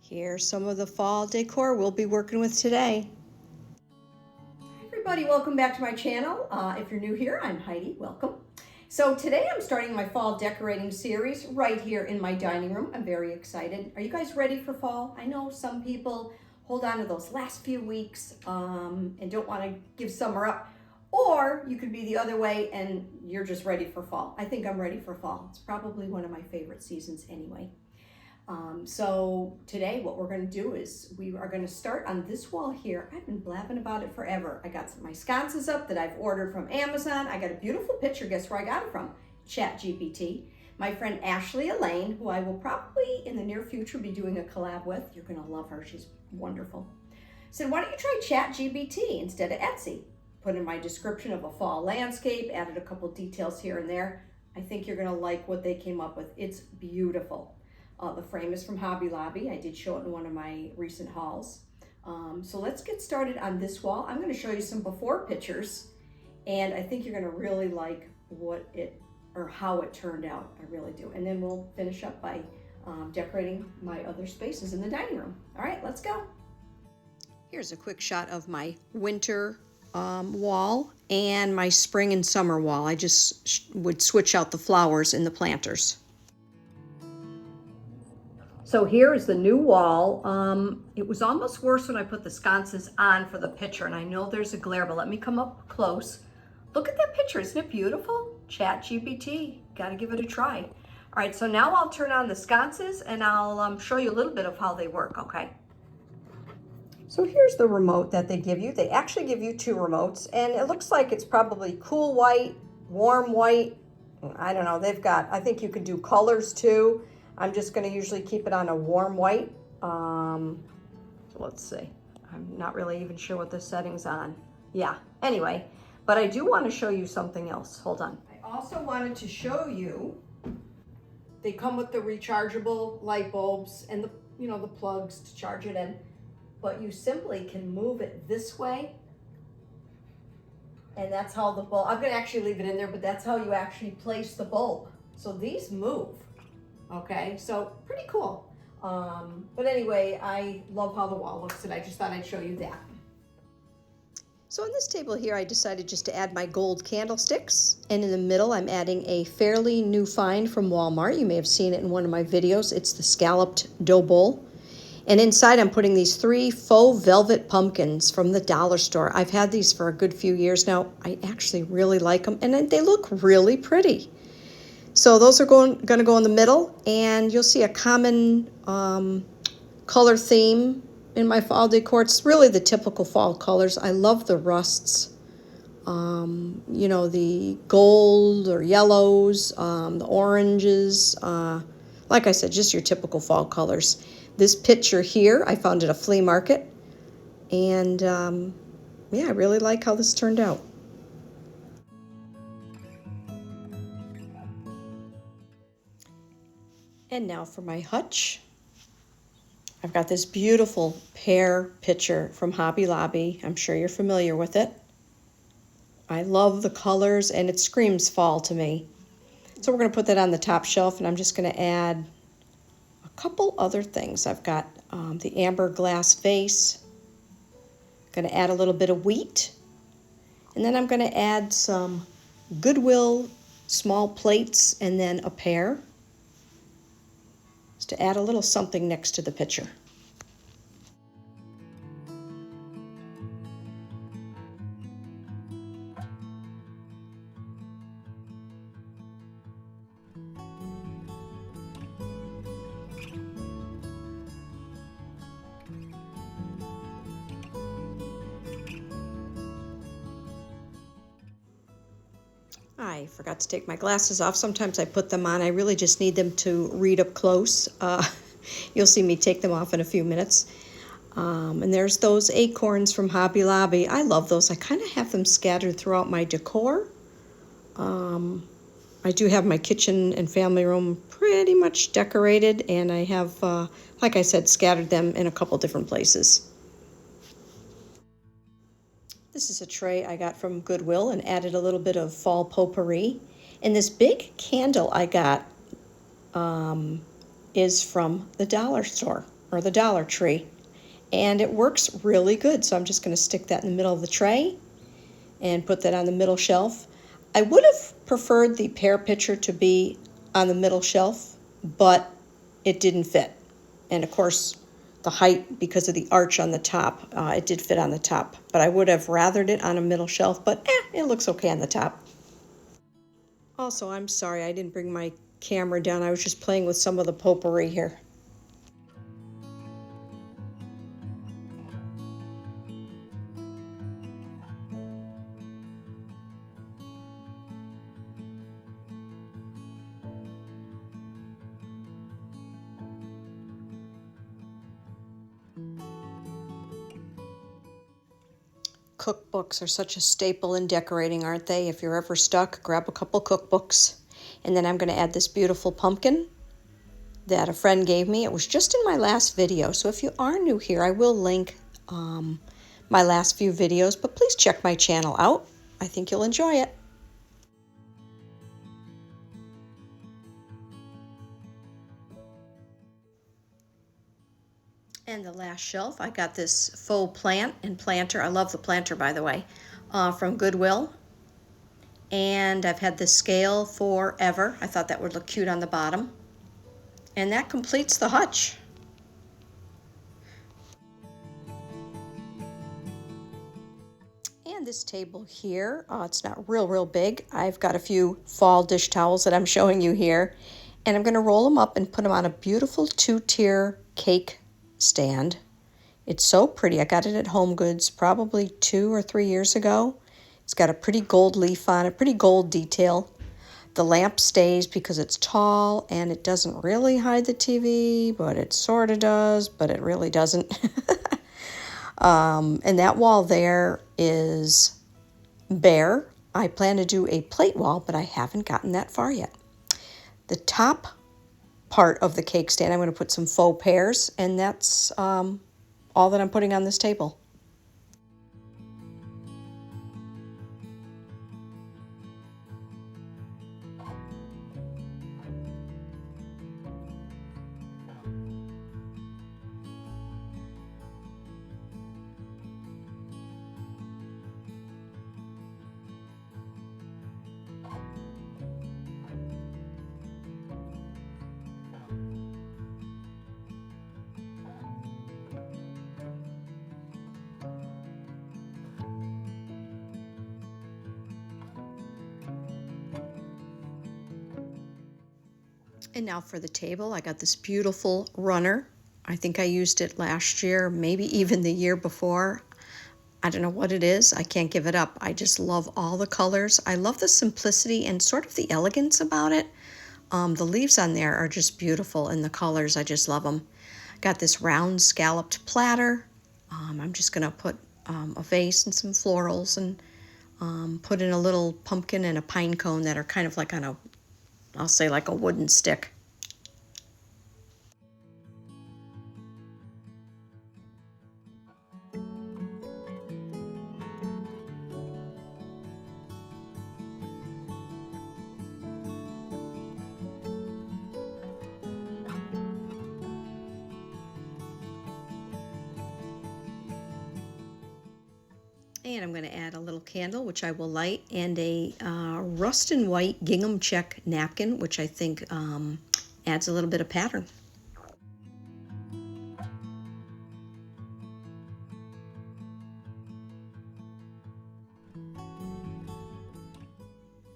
Here's some of the fall decor we'll be working with today. Hi everybody, welcome back to my channel. If you're new here, I'm Heidi, welcome. So today I'm starting my fall decorating series right here in my dining room. I'm very excited. Are you guys ready for fall? I know some people hold on to those last few weeks and don't want to give summer up. Or you could be the other way and you're just ready for fall. I think I'm ready for fall. It's probably one of my favorite seasons anyway. So today what we're going to do is we are going to start on this wall here. I've been blabbing about it forever. I got my sconces up that I've ordered from Amazon. I got a beautiful picture. Guess where I got it from? ChatGPT. My friend Ashley Elaine, who I will probably in the near future be doing a collab with. You're going to love her. She's wonderful. Said, why don't you try ChatGPT instead of Etsy? Put in my description of a fall landscape, added a couple details here and there. I think you're going to like what they came up with. It's beautiful. The frame is from Hobby Lobby. I did show it in one of my recent hauls. So let's get started on this wall. I'm going to show you some before pictures, and I think you're going to really like how it turned out. I really do. And then we'll finish up by decorating my other spaces in the dining room. All right, let's go. Here's a quick shot of my winter wall and my spring and summer wall. I just would switch out the flowers in the planters. So here is the new wall. It was almost worse when I put the sconces on for the picture, and I know there's a glare, but let me come up close. Look at that picture, isn't it beautiful? ChatGPT, gotta give it a try. All right, so now I'll turn on the sconces and I'll show you a little bit of how they work, okay? So here's the remote that they give you. They actually give you two remotes, and it looks like it's probably cool white, warm white. I don't know, I think you can do colors too. I'm just going to usually keep it on a warm white. So let's see. I'm not really even sure what the setting's on. Yeah, anyway, but I do want to show you something else. Hold on. I also wanted to show you, they come with the rechargeable light bulbs and the plugs to charge it in, but you simply can move it this way. And that's how the bulb, I'm going to actually leave it in there, but that's how you actually place the bulb. So these move. Okay, so pretty cool. But anyway, I love how the wall looks, and I just thought I'd show you that. So on this table here, I decided just to add my gold candlesticks. And in the middle, I'm adding a fairly new find from Walmart. You may have seen it in one of my videos. It's the Scalloped dough bowl. And inside, I'm putting these 3 faux velvet pumpkins from the dollar store. I've had these for a good few years now. I actually really like them, and they look really pretty. So those are going to go in the middle, and you'll see a common color theme in my fall decor. It's really the typical fall colors. I love the rusts, the gold or yellows, the oranges. Like I said, just your typical fall colors. This picture here, I found at a flea market, and yeah, I really like how this turned out. And now for my Hutch. I've got this beautiful pear picture from Hobby Lobby. I'm sure you're familiar with it. I love the colors, and it screams fall to me. So we're going to put that on the top shelf, and I'm just going to add a couple other things. I've got the amber glass vase. Going to add a little bit of wheat. And then I'm going to add some Goodwill small plates and then a pear, to add a little something next to the picture. I forgot to take my glasses off. Sometimes I put them on. I really just need them to read up close. You'll see me take them off in a few minutes. And there's those acorns from Hobby Lobby. I love those. I kind of have them scattered throughout my decor. I do have my kitchen and family room pretty much decorated, and I have, like I said, scattered them in a couple different places. This is a tray I got from Goodwill and added a little bit of fall potpourri. And this big candle I got is from the dollar store. or the Dollar Tree. And it works really good. So I'm just going to stick that in the middle of the tray and put that on the middle shelf. I would have preferred the Pear pitcher to be on the middle shelf, but it didn't fit. And of course, the height, because of the arch on the top, it did fit on the top. But I would have rathered it on a middle shelf, but it looks okay on the top. Also, I'm sorry I didn't bring my camera down. I was just playing with some of the potpourri here. Cookbooks are such a staple in decorating, aren't they? If you're ever stuck, grab a couple cookbooks. And then I'm going to add this beautiful pumpkin that a friend gave me. It was just in my last video, so if you are new here, I will link my last few videos, but please check my channel out. I think you'll enjoy it. And the last shelf, I got this faux plant and planter. I love the planter, by the way, from Goodwill. And I've had this scale forever. I thought that would look cute on the bottom. And that completes the hutch. And this table here, it's not real big. I've got a few fall dish towels that I'm showing you here. And I'm going to roll them up and put them on a beautiful 2-tier cake stand. It's so pretty. I got it at Home Goods probably 2 or 3 years ago. It's got a pretty gold leaf on it, pretty gold detail. The lamp stays because it's tall and it doesn't really hide the TV, but it sort of does, but it really doesn't. And that wall there is bare. I plan to do a plate wall, but I haven't gotten that far yet. The top part of the cake stand, I'm going to put some faux pears, and that's all that I'm putting on this table. And now for the table, I got this beautiful runner. I think I used it last year, maybe even the year before. I don't know what it is. I can't give it up. I just love all the colors. I love the simplicity and sort of the elegance about it. The leaves on there are just beautiful, and the colors, I just love them. Got this round scalloped platter. I'm just going to put a vase and some florals and put in a little pumpkin and a pine cone that are kind of like on a, I'll say like a wooden stick. And I'm going to add a little candle, which I will light, and a rust and white gingham check napkin, which I think adds a little bit of pattern.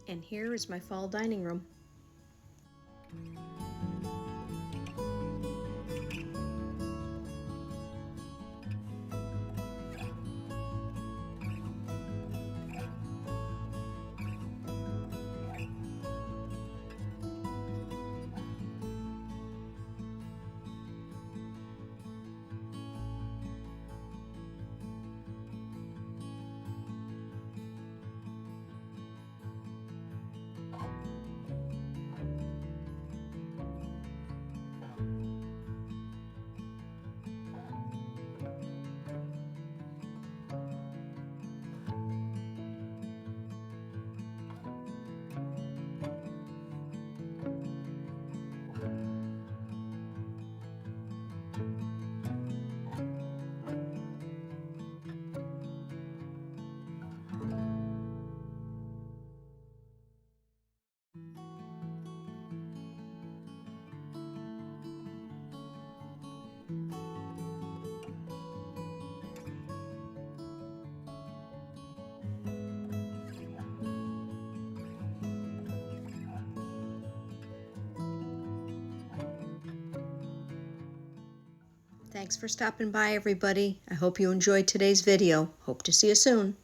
And here is my fall dining room. Thanks for stopping by, everybody. I hope you enjoyed today's video. Hope to see you soon.